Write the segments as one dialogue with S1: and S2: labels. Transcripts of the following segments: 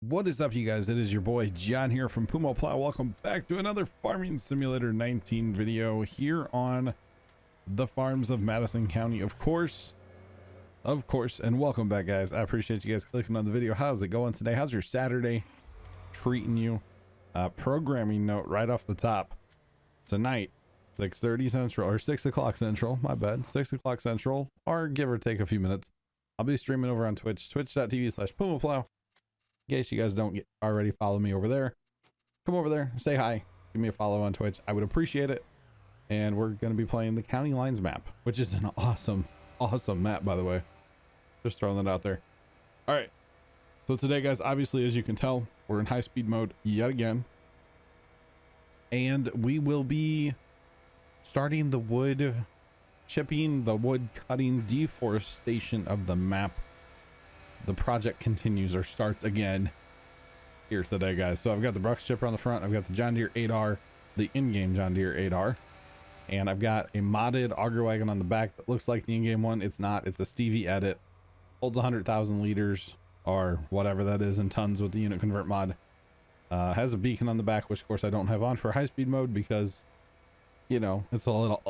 S1: What is up, you guys? It is your boy John here from Puma Plow. Welcome back to another Farming Simulator 19 video here on the farms of Madison County, of course, and welcome back, guys. I appreciate you guys clicking on the video. How's it going today? How's your Saturday treating you? Programming note right off the top: tonight, 6:30 Central, or 6 o'clock Central, my bad, 6 o'clock Central, or give or take a few minutes, I'll be streaming over on Twitch, twitch.tv/PumaPlow. In case you guys don't already follow me over there, come over there, say hi, give me a follow on Twitch. I would appreciate it. And we're going to be playing the County Lines map, which is an awesome map, by the way. Just throwing that out there. All right. So today, guys, obviously, as you can tell, we're in high speed mode yet again. And we will be starting the wood chipping, the wood cutting, deforestation of the map. The project continues or starts again here today, guys. So I've got the brush chipper on the front. I've got the John Deere 8R, the in-game John Deere 8R, and I've got a modded auger wagon on the back that looks like the in-game one. It's not. It's a Stevie edit. Holds 100,000 liters or whatever that is in tons with the unit convert mod. Has a beacon on the back, which of course I don't have on for high-speed mode because, you know, it's a little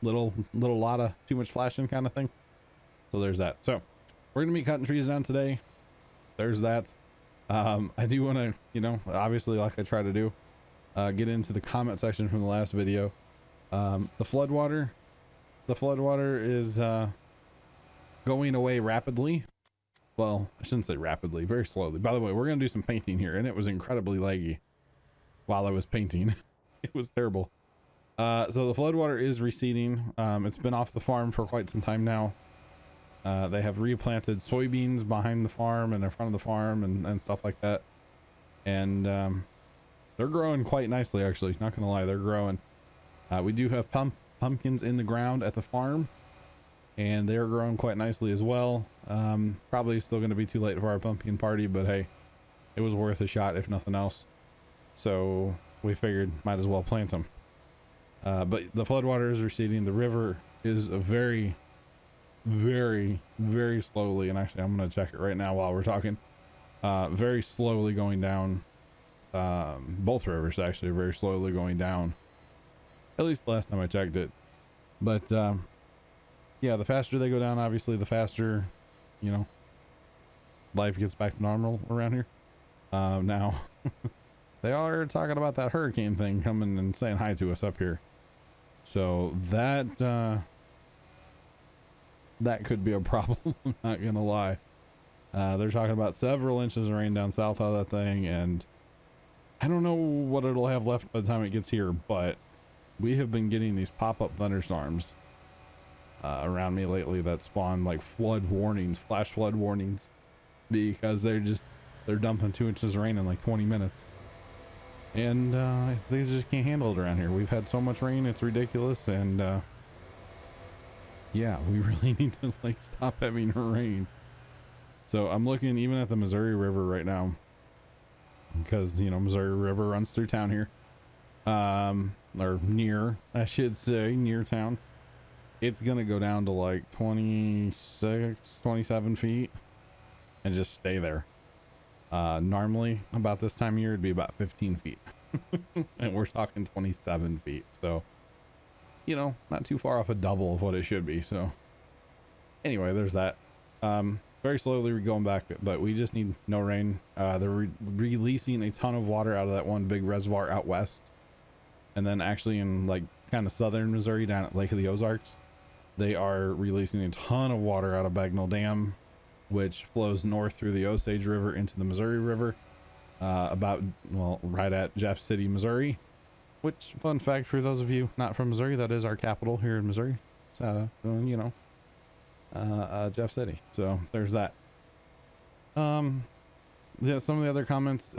S1: lot of too much flashing kind of thing. So there's that. So we're gonna be cutting trees down today. There's that. I do want to, you know, obviously, like I try to do, get into the comment section from the last video. The floodwater is going away rapidly. Well, I shouldn't say rapidly, very slowly. By the way, we're gonna do some painting here, and it was incredibly laggy while I was painting. It was terrible. So the floodwater is receding. It's been off the farm for quite some time now. They have replanted soybeans behind the farm and in front of the farm and stuff like that. And they're growing quite nicely, actually. Not gonna lie, they're growing. We do have pumpkins in the ground at the farm, and they're growing quite nicely as well. Probably still going to be too late for our pumpkin party, but hey, it was worth a shot if nothing else. So we figured might as well plant them. But the floodwater is receding. The river is a very slowly, and actually I'm going to check it right now while we're talking, very slowly going down. Both rivers actually are very slowly going down, at least the last time I checked it. But yeah, the faster they go down, obviously the faster, you know, life gets back to normal around here. Now they are talking about that hurricane thing coming and saying hi to us up here, so that could be a problem. I'm not gonna lie. They're talking about several inches of rain down south out of that thing, and I don't know what it'll have left by the time it gets here, but we have been getting these pop-up thunderstorms around me lately that spawn like flood warnings, flash flood warnings, because they're dumping 2 inches of rain in like 20 minutes, and they just can't handle it around here. We've had so much rain, it's ridiculous, and yeah, we really need to like stop having rain. So I'm looking even at the Missouri River right now, because, you know, Missouri River runs through town here, or near, I should say, near town. It's gonna go down to like 26, 27 feet and just stay there. Normally about this time of year it'd be about 15 feet and we're talking 27 feet, so, you know, not too far off a double of what it should be. So anyway, there's that. Very slowly we're going back, but we just need no rain. They're releasing a ton of water out of that one big reservoir out west, and then actually in like kind of southern Missouri down at Lake of the Ozarks, they are releasing a ton of water out of Bagnell Dam, which flows north through the Osage River into the Missouri River, right at Jeff City, Missouri. Which, fun fact for those of you not from Missouri, that is our capital here in Missouri. So, you know, Jeff City. So there's that. Yeah, some of the other comments,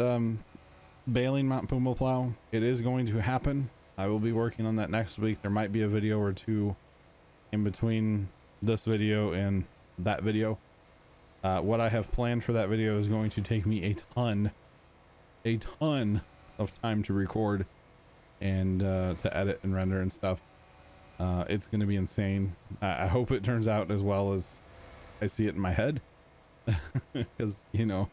S1: baling Mount Puma Plow, it is going to happen. I will be working on that next week. There might be a video or two in between this video and that video. What I have planned for that video is going to take me a ton of time to record and to edit and render and stuff. It's going to be insane. I hope it turns out as well as I see it in my head, because, you know,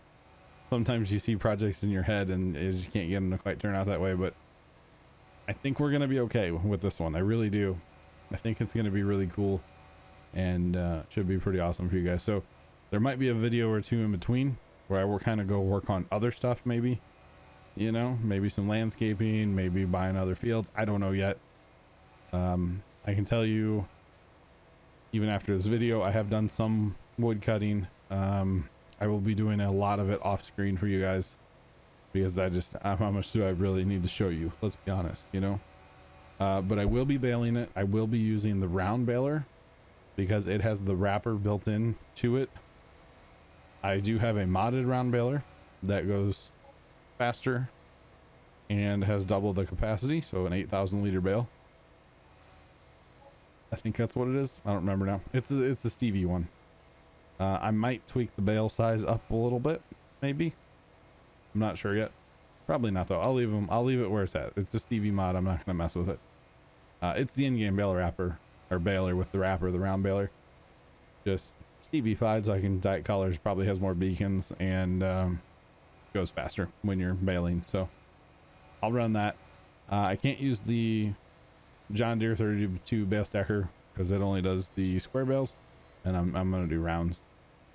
S1: sometimes you see projects in your head and you just can't get them to quite turn out that way. But I think we're going to be okay with this one. I really do. I think it's going to be really cool, and should be pretty awesome for you guys. So there might be a video or two in between where I will kind of go work on other stuff, maybe, you know, maybe some landscaping, maybe buying other fields. I don't know yet. I can tell you, even after this video, I have done some wood cutting. I will be doing a lot of it off screen for you guys, because how much do I really need to show you? Let's be honest, you know. But I will be baling it. I will be using the round baler because it has the wrapper built in to it. I do have a modded round baler that goes faster and has double the capacity, so an 8,000 liter bale. I think that's what it is. I don't remember now. It's the Stevie one. I might tweak the bale size up a little bit, maybe. I'm not sure yet. Probably not though. I'll leave it where it's at. It's a Stevie mod. I'm not gonna mess with it. It's the in-game bale wrapper, or baler with the wrapper, the round baler. Just Stevie-fied so I can diet colors. Probably has more beacons and goes faster when you're baling. So I'll run that. I can't use the John Deere 32 bale stacker because it only does the square bales, and I'm gonna do rounds.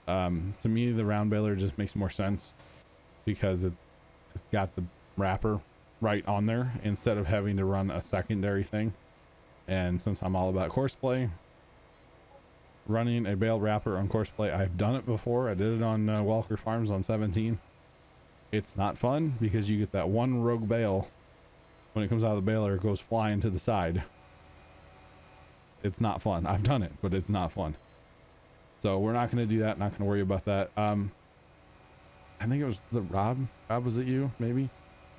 S1: To me, the round baler just makes more sense because it's got the wrapper right on there instead of having to run a secondary thing. And since I'm all about courseplay, running a bale wrapper on courseplay, I've done it before. I did it on Walker Farms on 17. It's not fun because you get that one rogue bale. When it comes out of the baler, it goes flying to the side. It's not fun. I've done it, but it's not fun. So we're not going to do that. Not going to worry about that. I think it was Rob. Rob, was it you? Maybe.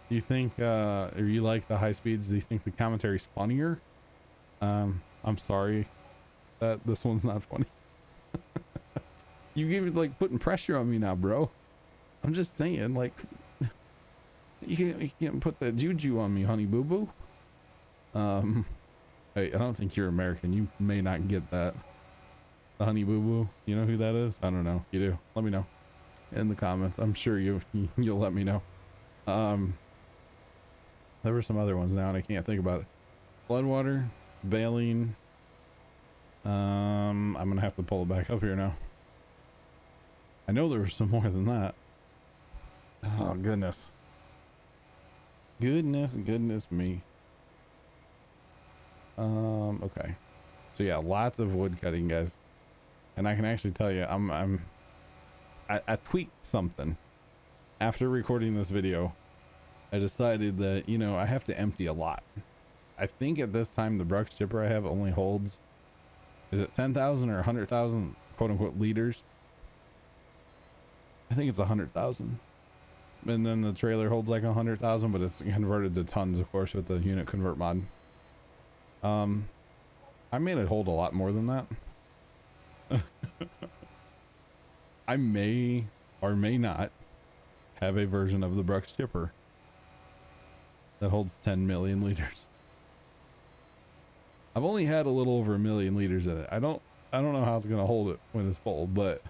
S1: Do you think, or you like the high speeds? Do you think the commentary's funnier? I'm sorry that this one's not funny. You give it like putting pressure on me now, bro. I'm just saying, like, you can't put that juju on me, honey boo boo. Hey, I don't think you're American. You may not get that. The honey boo boo. You know who that is? I don't know. If you do, let me know in the comments. I'm sure you'll let me know. There were some other ones now and I can't think about it. Floodwater, baling. I'm gonna have to pull it back up here now. I know there was some more than that. Oh goodness. Goodness me. Okay. So yeah, lots of wood cutting, guys. And I can actually tell you, I tweaked something after recording this video. I decided that, you know, I have to empty a lot. I think at this time the brush chipper I have only holds, is it 10,000 or 100,000 quote unquote liters? I think it's 100,000. And then the trailer holds like 100,000, but it's converted to tons, of course, with the unit convert mod. I made it hold a lot more than that. I may or may not have a version of the brush chipper that holds 10 million liters. I've only had a little over 1 million liters in it. I don't know how it's gonna hold it when it's full, but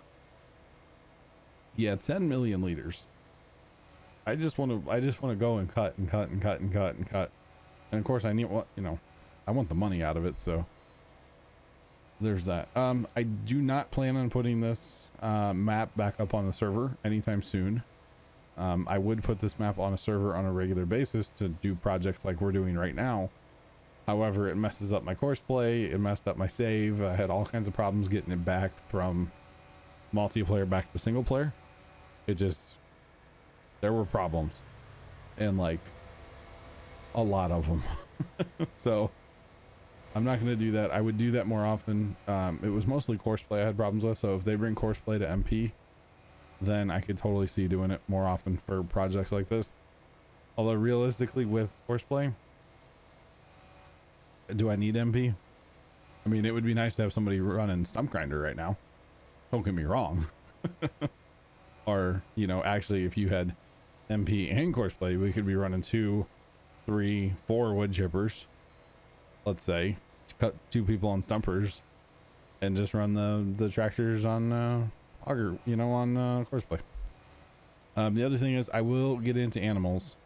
S1: yeah, 10 million liters. I just want to go and cut and cut and cut and cut and cut. And of course I need what, you know, I want the money out of it, so there's that. I do not plan on putting this map back up on the server anytime soon. I would put this map on a server on a regular basis to do projects like we're doing right now. However, it messes up my courseplay, it messed up my save. I had all kinds of problems getting it back from multiplayer back to single player. There were problems, and like a lot of them. So I'm not going to do that. I would do that more often. It was mostly courseplay I had problems with, so if they bring courseplay to MP, then I could totally see doing it more often for projects like this. Although realistically with courseplay, do I need MP? I mean, it would be nice to have somebody running Stump Grinder right now. Don't get me wrong. Or, you know, actually if you had MP and courseplay, we could be running 2, 3, 4 wood chippers. Let's say cut 2 people on stumpers and just run the tractors on auger, you know, on courseplay. The other thing is I will get into animals,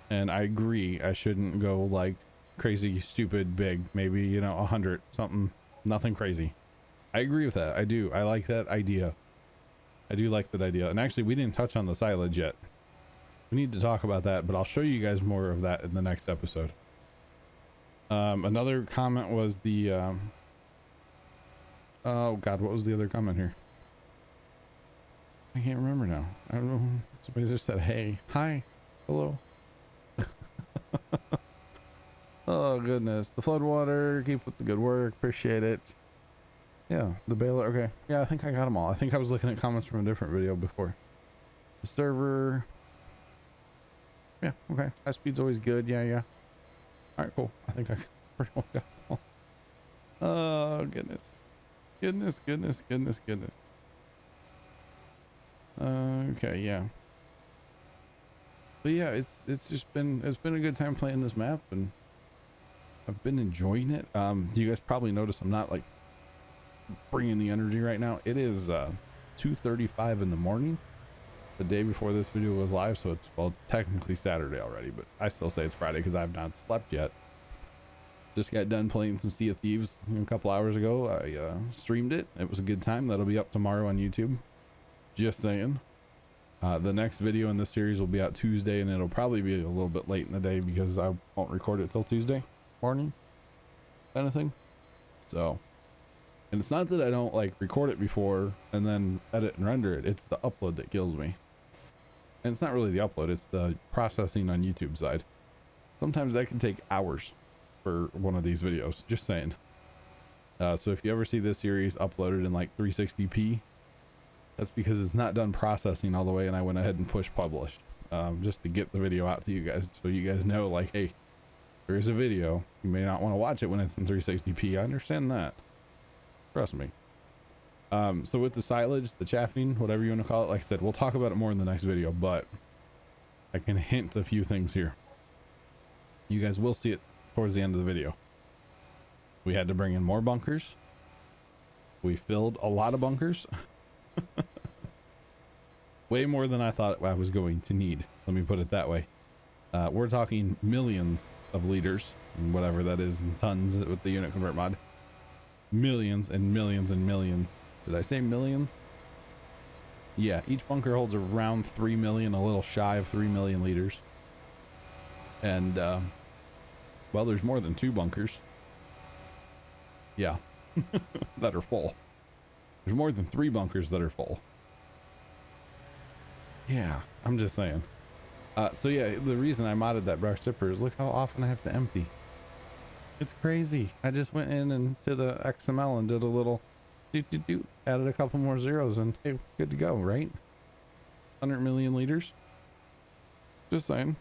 S1: and I agree I shouldn't go like crazy, stupid, big, maybe, you know, 100 something, nothing crazy. I agree with that. I do. I like that idea. I do like that idea. And actually, we didn't touch on the silage yet. We need to talk about that, but I'll show you guys more of that in the next episode. Another comment was the, oh God, what was the other comment here? I can't remember now. I don't know. Somebody just said, hey, hi, hello. Oh goodness. The floodwater, keep up the good work. Appreciate it. Yeah, the baler. Okay. Yeah, I think I got them all. I think I was looking at comments from a different video before. The server. Yeah, okay. High speed's always good. Yeah, yeah. All right, cool. I think I pretty well got them all. Oh, goodness. Goodness, goodness, goodness, goodness. Okay, yeah. But yeah, it's been a good time playing this map, and I've been enjoying it. You guys probably notice I'm not like bringing the energy right now. It is 2:35 in the morning, the day before this video was live, so it's, well, it's technically Saturday already, but I still say it's Friday because I've not slept yet. Just got done playing some Sea of Thieves a couple hours ago. I streamed it. It was a good time. That'll be up tomorrow on YouTube. Just saying. The next video in this series will be out Tuesday, and it'll probably be a little bit late in the day because I won't record it till Tuesday morning, kind of thing. So, and it's not that I don't like record it before and then edit and render it. It's the upload that kills me. And it's not really the upload, it's the processing on YouTube side. Sometimes that can take hours for one of these videos, just saying. So if you ever see this series uploaded in like 360p, that's because it's not done processing all the way, and I went ahead and pushed publish, just to get the video out to you guys, so you guys know, like, hey, there is a video. You may not want to watch it when it's in 360p. I understand that. Trust me. So with the silage, the chaffing, whatever you want to call it, like I said, we'll talk about it more in the next video, but I can hint a few things here. You guys will see it towards the end of the video. We had to bring in more bunkers. We filled a lot of bunkers. Way more than I thought I was going to need. Let me put it that way. We're talking millions of liters, and whatever that is in tons with the unit convert mod. Millions and millions and millions. Did I say millions? Yeah, each bunker holds around 3 million, a little shy of 3 million liters. And, well, there's more than 2 bunkers. Yeah, that are full. There's more than 3 bunkers that are full. Yeah, I'm just saying. So yeah, the reason I modded that brush tipper is look how often I have to empty. It's crazy. I just went in and to the XML and did a little added a couple more zeros, and hey, good to go, right? 100 million liters. Just saying.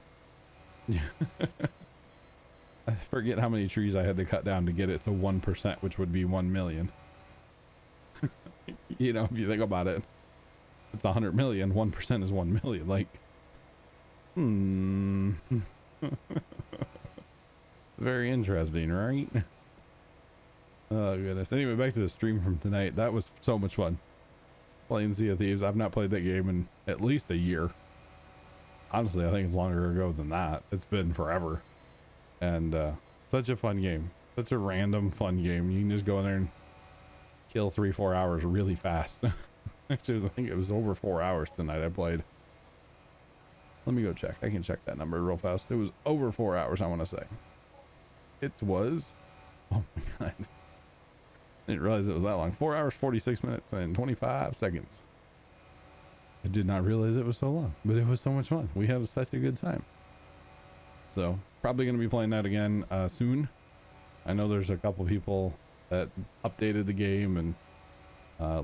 S1: I forget how many trees I had to cut down to get it to 1%, which would be 1 million. You know, if you think about it, it's 100 million, 1% is 1 million. Like, very interesting, right? Oh goodness. Anyway, back to the stream from tonight. That was so much fun playing Sea of Thieves. I've not played that game in at least a year. Honestly, I think it's longer ago than that. It's been forever. And such a fun game. Such a random fun game. You can just go in there and kill 3-4 hours really fast. Actually, I think it was over 4 hours tonight I played. Let me go check. I can check that number real fast. It was over 4 hours, I want to say. It was, oh my god, I didn't realize it was that long. 4 hours 46 minutes and 25 seconds. I did not realize it was so long, but it was so much fun. We had such a good time. So probably going to be playing that again soon. I know there's a couple people that updated the game, and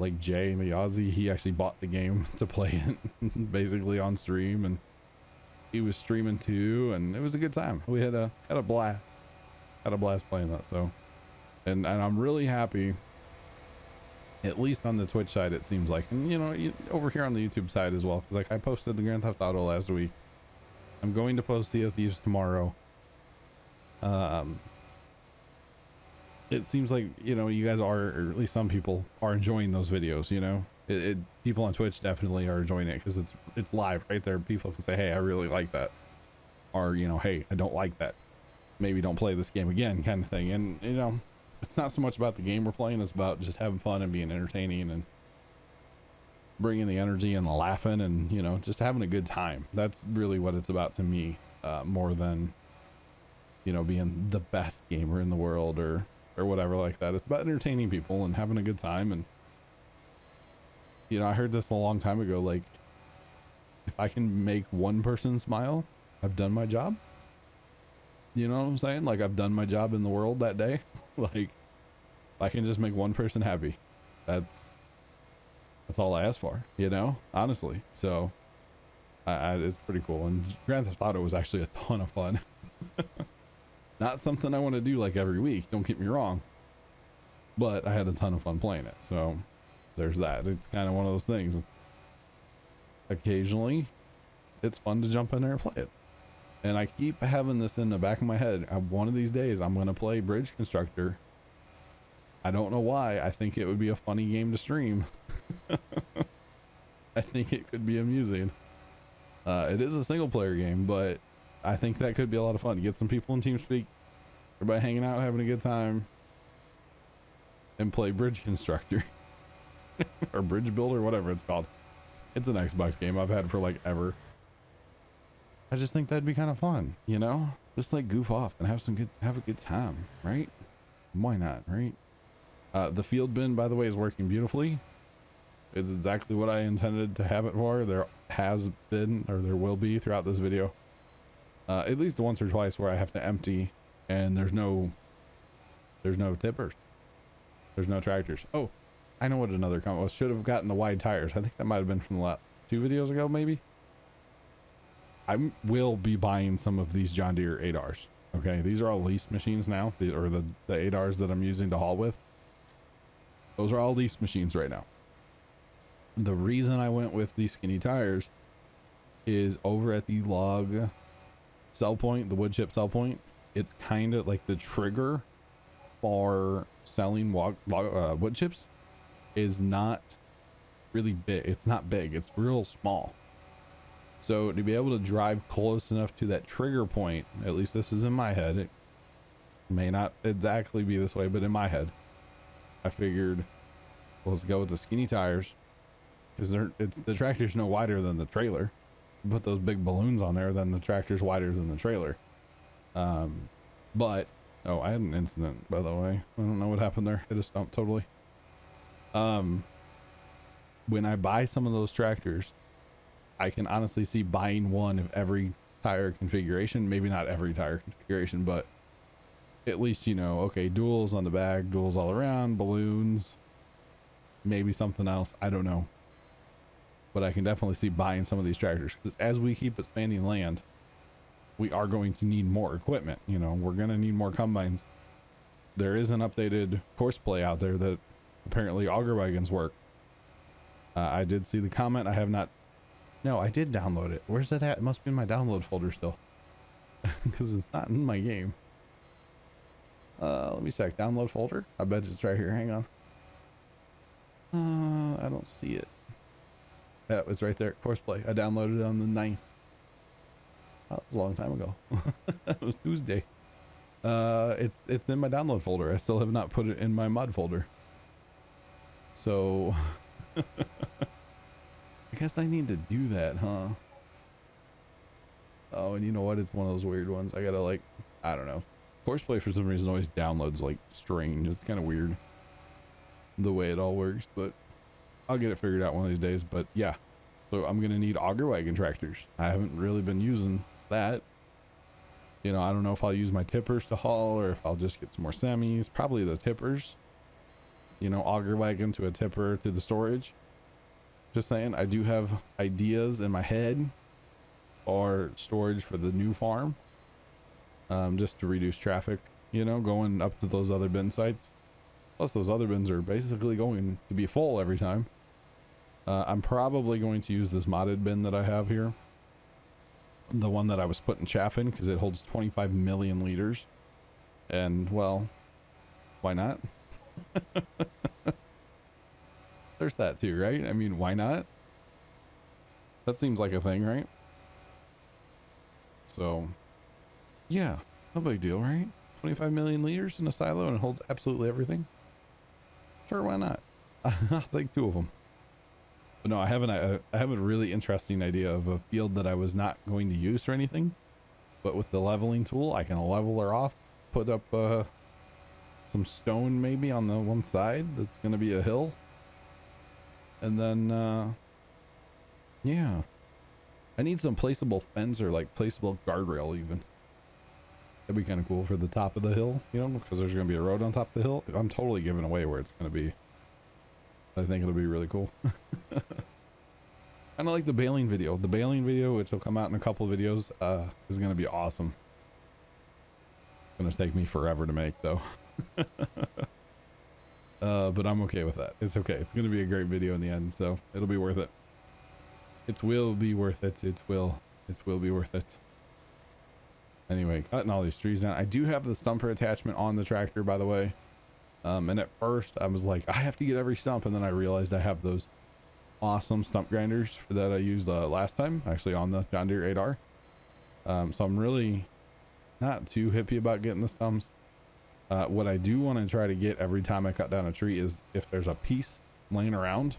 S1: like Jay, the Aussie, he actually bought the game to play it basically on stream, and he was streaming too, and it was a good time. We had a blast. Had a blast playing that. So, and I'm really happy, at least on the Twitch side, it seems like, and you know, over here on the YouTube side as well, because like I posted the Grand Theft Auto last week. I'm going to post Sea of Thieves tomorrow. It seems like, you know, you guys are, or at least some people are enjoying those videos, you know. People on Twitch definitely are enjoying it because it's live right there. People can say, hey, I really like that, or you know, hey, I don't like that, maybe don't play this game again, kind of thing. And you know, it's not so much about the game we're playing, it's about just having fun and being entertaining and bringing the energy and the laughing and, you know, just having a good time. That's really what it's about to me, more than, you know, being the best gamer in the world or whatever like that. It's about entertaining people and having a good time. And you know, I heard this a long time ago, like, if I can make one person smile, I've done my job. You know what I'm saying? Like, I've done my job in the world that day. Like, if I can just make one person happy, that's all I ask for, you know, honestly. So it's pretty cool. And Grand Theft Auto was actually a ton of fun. Not something I want to do like every week, don't get me wrong, but I had a ton of fun playing it. So there's that. It's kind of one of those things. Occasionally it's fun to jump in there and play it. And I keep having this in the back of my head. One of these days I'm going to play Bridge Constructor. I don't know why. I think it would be a funny game to stream. I think it could be amusing. It is a single player game, but I think that could be a lot of fun. Get some people in TeamSpeak, everybody hanging out, having a good time, and play Bridge Constructor or Bridge Builder, whatever it's called. It's an Xbox game I've had for like ever. I just think that'd be kind of fun, you know, just like goof off and have a good time, right? Why not, right? The field bin, by the way, is working beautifully. It's exactly what I intended to have it for. There has been, or there will be throughout this video, at least once or twice where I have to empty and there's no tippers. There's no tractors. Oh, I know what another comment was. Should have gotten the wide tires. I think that might have been from the last 2 videos ago, maybe. I will be buying some of these John Deere 8Rs. Okay, these are all lease machines now, or the 8Rs that I'm using to haul with. Those are all lease machines right now. The reason I went with these skinny tires is over at the log sell point, the wood chip sell point, it's kind of like the trigger for selling wood chips is not really big. It's not big, it's real small. So to be able to drive close enough to that trigger point, at least this is in my head, it may not exactly be this way, but in my head, I figured, well, let's go with the skinny tires, because the tractor's no wider than the trailer. You put those big balloons on there, then the tractor's wider than the trailer. But oh, I had an incident, by the way. I don't know what happened there. It just stopped totally. When I buy some of those tractors, I can honestly see buying one of every tire configuration. Maybe not every tire configuration, but at least, you know, okay, duals on the back, duals all around, balloons, maybe something else. I don't know. But I can definitely see buying some of these tractors, because as we keep expanding land, we are going to need more equipment. You know, we're going to need more combines. There is an updated Horseplay out there that apparently auger wagons work. I did see the comment. I have not. No, I did download it. Where's that at? It must be in my download folder still, because it's not in my game. Let me check download folder. I bet it's right here. Hang on. I don't see it. Yeah, it's right there. Horseplay. I downloaded it on the 9th. Oh, that was a long time ago. It was Tuesday. It's in my download folder. I still have not put it in my mod folder. So I guess I need to do that, huh? Oh, and you know what? It's one of those weird ones. I gotta, like, I don't know. Horseplay for some reason always downloads like strange. It's kind of weird the way it all works, but I'll get it figured out one of these days. But yeah, so I'm gonna need auger wagon tractors. I haven't really been using that. You know, I don't know if I'll use my tippers to haul or if I'll just get some more semis. Probably the tippers. You know, auger wagon to a tipper to the storage. Just saying, I do have ideas in my head or storage for the new farm, just to reduce traffic, you know, going up to those other bin sites. Plus those other bins are basically going to be full every time. I'm probably going to use this modded bin that I have here, the one that I was putting chaff in, because it holds 25 million liters, and well, why not? there's that too, right? I mean, why not? That seems like a thing, right? So yeah, no big deal, right? 25 million liters in a silo and it holds absolutely everything. Sure, why not? I'll take 2 of them. But no, I have a really interesting idea of a field that I was not going to use for anything, but with the leveling tool, I can level her off, put up some stone maybe on the one side that's going to be a hill, and then yeah, I need some placeable fence or like placeable guardrail even. That'd be kind of cool for the top of the hill, you know, because there's going to be a road on top of the hill. I'm totally giving away where it's going to be. I think it'll be really cool. Kind of like the baling video. The baling video, which will come out in a couple of videos, is going to be awesome. It's going to take me forever to make, though. But I'm okay with that. It's okay. It's going to be a great video in the end, so it'll be worth it. It will be worth it. It will be worth it. Anyway, cutting all these trees down. I do have the stumper attachment on the tractor, by the way. And at first I was like, I have to get every stump, and then I realized I have those awesome stump grinders that I used last time, actually on the John Deere 8R. So I'm really not too hippie about getting the stumps. What I do want to try to get every time I cut down a tree is if there's a piece laying around.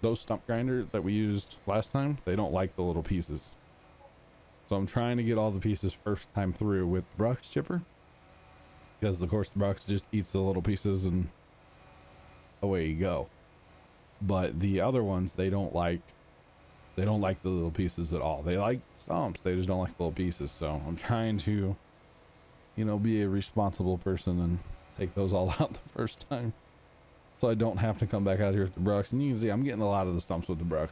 S1: Those stump grinders that we used last time, they don't like the little pieces. So I'm trying to get all the pieces first time through with the brush chipper, because of course the brush just eats the little pieces and away you go. But the other ones, they don't like the little pieces at all. They like stumps, they just don't like the little pieces. So I'm trying to, you know, be a responsible person and take those all out the first time, so I don't have to come back out here with the brush. And you can see I'm getting a lot of the stumps with the brush.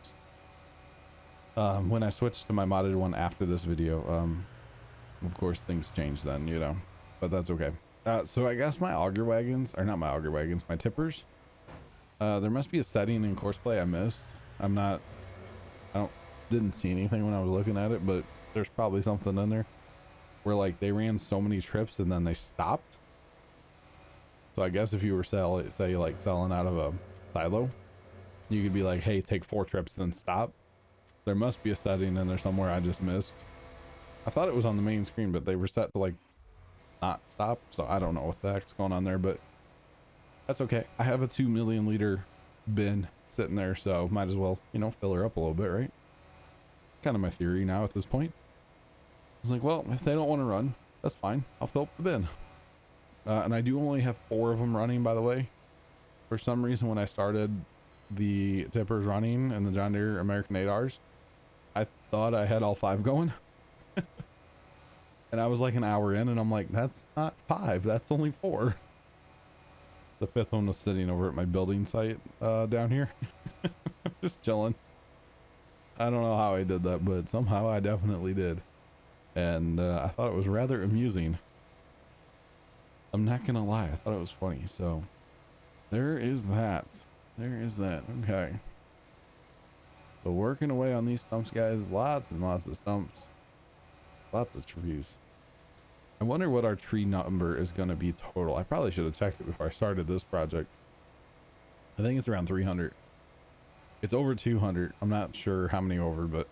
S1: When I switched to my modded one after this video, of course things changed then, you know, but that's okay. So I guess my auger wagons, or not my auger wagons, my tippers, there must be a setting in Courseplay I missed. Didn't see anything when I was looking at it, but there's probably something in there where like they ran so many trips and then they stopped. So I guess if you were say like selling out of a silo, you could be like, hey, take 4 trips then stop. There must be a setting in there somewhere I just missed. I thought it was on the main screen, but they were set to like not stop, so I don't know what the heck's going on there, but that's okay. I have a 2 million liter bin sitting there, so might as well, you know, fill her up a little bit, right? Kind of my theory now at this point. I was like, well, if they don't want to run, that's fine. I'll fill up the bin. And I do only have 4 of them running, by the way. For some reason, when I started the tippers running and the John Deere American 8Rs, I thought I had all 5 going. And I was like an hour in and I'm like, that's not 5, that's only 4. The 5th one was sitting over at my building site down here. Just chilling. I don't know how I did that, but somehow I definitely did. And I thought it was rather amusing. I'm not gonna lie, I thought it was funny. So there is that. There is that. Okay. So working away on these stumps, guys. Lots and lots of stumps. Lots of trees. I wonder what our tree number is going to be total. I probably should have checked it before I started this project. I think it's around 300. It's over 200. I'm not sure how many over, but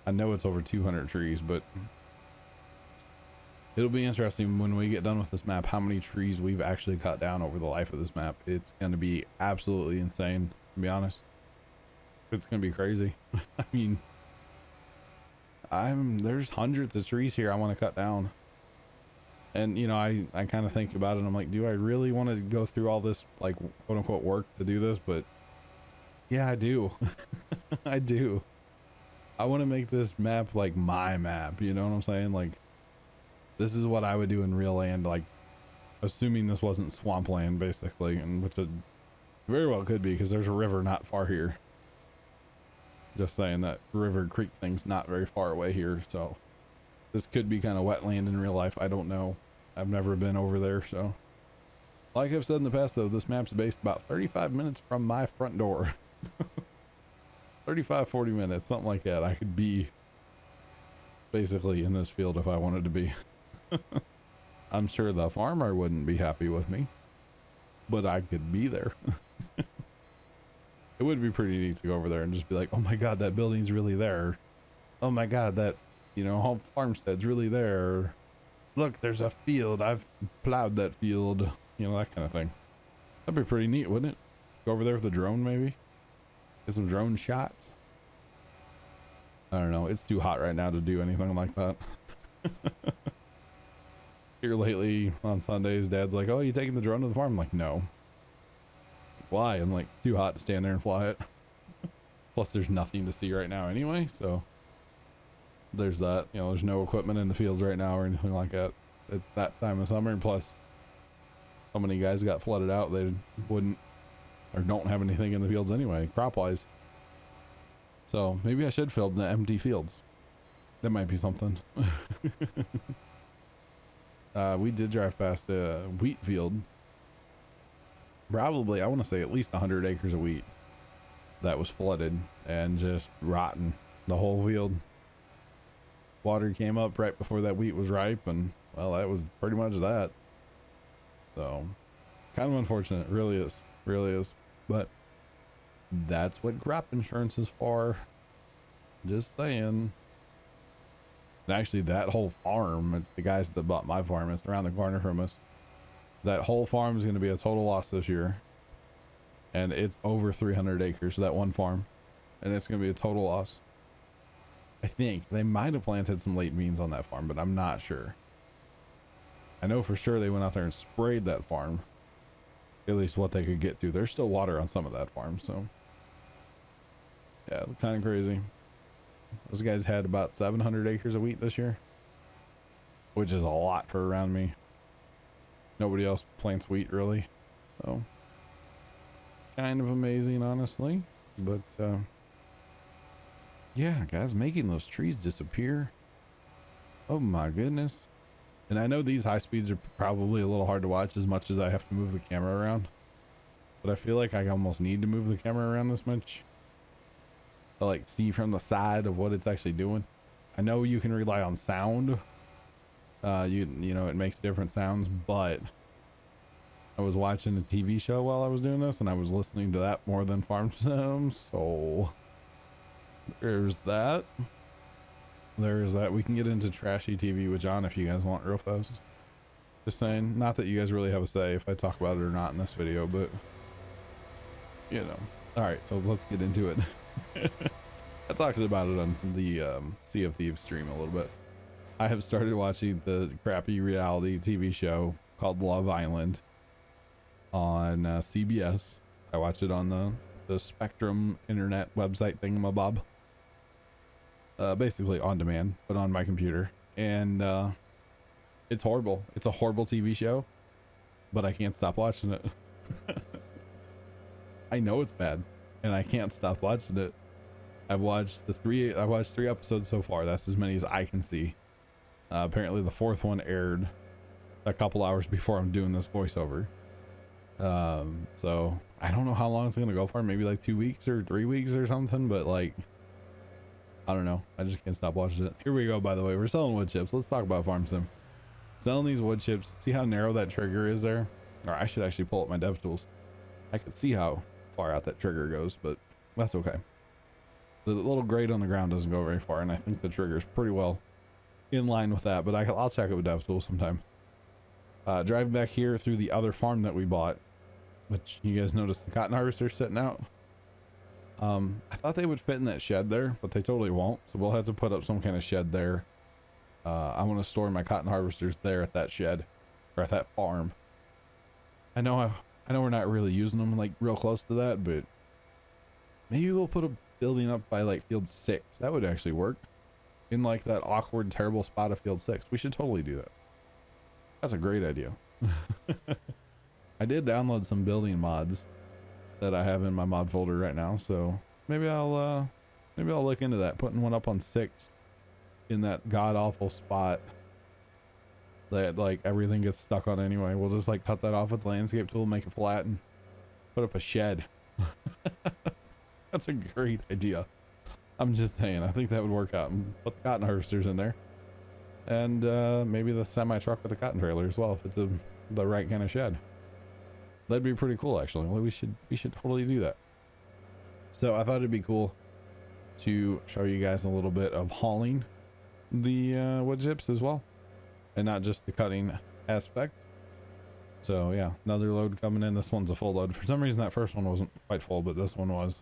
S1: I know it's over 200 trees. But it'll be interesting when we get done with this map how many trees we've actually cut down over the life of this map. It's going to be absolutely insane, to be honest. It's going to be crazy. I mean, there's hundreds of trees here I want to cut down. And, you know, I kind of think about it and I'm like, do I really want to go through all this, like, quote unquote work to do this? But yeah, I do. I do. I want to make this map like my map, you know what I'm saying? Like, this is what I would do in real land, like, assuming this wasn't swampland, basically, and which it very well could be, because there's a river not far here. Just saying, that river creek thing's not very far away here, so this could be kind of wetland in real life. I don't know. I've never been over there, so. Like I've said in the past, though, this map's based about 35 minutes from my front door. 35, 40 minutes, something like that. I could be basically in this field if I wanted to be. I'm sure the farmer wouldn't be happy with me, but I could be there. It would be pretty neat to go over there and just be like, oh my God, that building's really there. Oh my God, that, you know, whole farmstead's really there. Look, there's a field. I've plowed that field. You know, that kind of thing. That'd be pretty neat, wouldn't it? Go over there with a drone, maybe? Get some drone shots. I don't know. It's too hot right now to do anything like that. Here lately on Sundays, Dad's like, oh, you taking the drone to the farm? I'm like, no. Why? I'm like, too hot to stand there and fly it. Plus, there's nothing to see right now anyway, so there's that. You know, there's no equipment in the fields right now or anything like that. It's that time of summer, and plus, so many guys got flooded out, they wouldn't or don't have anything in the fields anyway, crop-wise. So maybe I should film the empty fields. That might be something. We did drive past a wheat field. Probably, I want to say at least 100 acres of wheat that was flooded and just rotten, the whole field. Water came up right before that wheat was ripe, and well, that was pretty much that. So kind of unfortunate, really is, but that's what crop insurance is for. Just saying. And actually, that whole farm, it's the guys that bought my farm, it's around the corner from us. That whole farm is going to be a total loss this year, and it's over 300 acres, that one farm, and it's going to be a total loss. I think they might have planted some late beans on that farm, but I'm not sure. I know for sure they went out there and sprayed that farm, at least what they could get to. There's still water on some of that farm, so yeah, kind of crazy. Those guys had about 700 acres of wheat this year, which is a lot for around me. Nobody else plants wheat really, so kind of amazing, honestly. But yeah, guys, making those trees disappear. Oh my goodness. And I know these high speeds are probably a little hard to watch as much as I have to move the camera around, but I feel like I almost need to move the camera around this much to like see from the side of what it's actually doing. I know you can rely on sound. You know, it makes different sounds, but I was watching a TV show while I was doing this, and I was listening to that more than farm sounds, so there's that. There's that. We can get into trashy TV with John if you guys want real fast. Just saying, not that you guys really have a say if I talk about it or not in this video, but you know. All right, so let's get into it. I talked about it on the Sea of Thieves stream a little bit. I have started watching the crappy reality TV show called Love Island on CBS. I watch it on the Spectrum internet website thingamabob. Basically on demand, but on my computer. And it's horrible. It's a horrible TV show, but I can't stop watching it. I know it's bad, and I can't stop watching it. I've watched 3 episodes so far. That's as many as I can see. Apparently the 4th one aired a couple hours before I'm doing this voiceover. So I don't know how long it's gonna go for, maybe like 2 weeks or 3 weeks or something, but like, I don't know. I just can't stop watching it. Here we go, by the way. We're selling wood chips. Let's talk about farm sim. Selling these wood chips. See how narrow that trigger is there? Or I should actually pull up my dev tools. I could see how far out that trigger goes, but that's okay. The little grade on the ground doesn't go very far, and I think the trigger is pretty well in line with that, but I'll check it with DevTools sometime. Driving back here through the other farm that we bought, which you guys noticed the cotton harvester sitting out. I thought they would fit in that shed there, but they totally won't, so we'll have to put up some kind of shed there. I want to store my cotton harvesters there at that shed, or at that farm. I know we're not really using them like real close to that, but maybe we'll put a building up by like field 6. That would actually work. In like that awkward, terrible spot of field 6. We should totally do that. That's a great idea. I did download some building mods that I have in my mod folder right now, so maybe I'll look into that, putting one up on 6 in that god awful spot that like everything gets stuck on anyway. We'll just like cut that off with the landscape tool, make it flat, and put up a shed. That's a great idea. I'm just saying, I think that would work out. And put the cotton harvesters in there, and maybe the semi truck with the cotton trailer as well, if it's the right kind of shed. That'd be pretty cool, actually. Well, we should totally do that. So I thought it'd be cool to show you guys a little bit of hauling the wood chips as well, and not just the cutting aspect. So yeah, another load coming in. This one's a full load. For some reason that first one wasn't quite full, but this one was.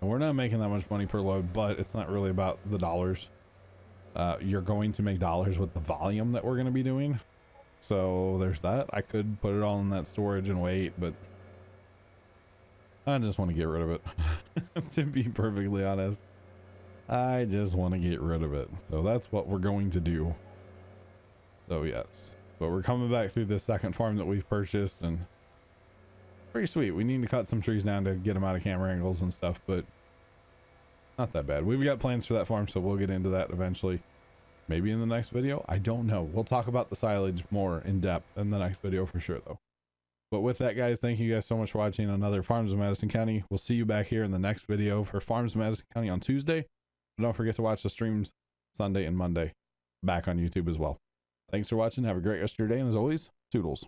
S1: And we're not making that much money per load, but it's not really about the dollars. You're going to make dollars with the volume that we're going to be doing. So there's that. I could put it all in that storage and wait, but I just want to get rid of it. To be perfectly honest, I just want to get rid of it. So that's what we're going to do. So yes, but we're coming back through this second farm that we've purchased, and pretty sweet. We need to cut some trees down to get them out of camera angles and stuff, but not that bad. We've got plans for that farm, so we'll get into that eventually. Maybe in the next video. I don't know. We'll talk about the silage more in depth in the next video for sure, though. But with that, guys, thank you guys so much for watching another Farms of Madison County. We'll see you back here in the next video for Farms of Madison County on Tuesday. But don't forget to watch the streams Sunday and Monday back on YouTube as well. Thanks for watching. Have a great rest of your day. And as always, toodles.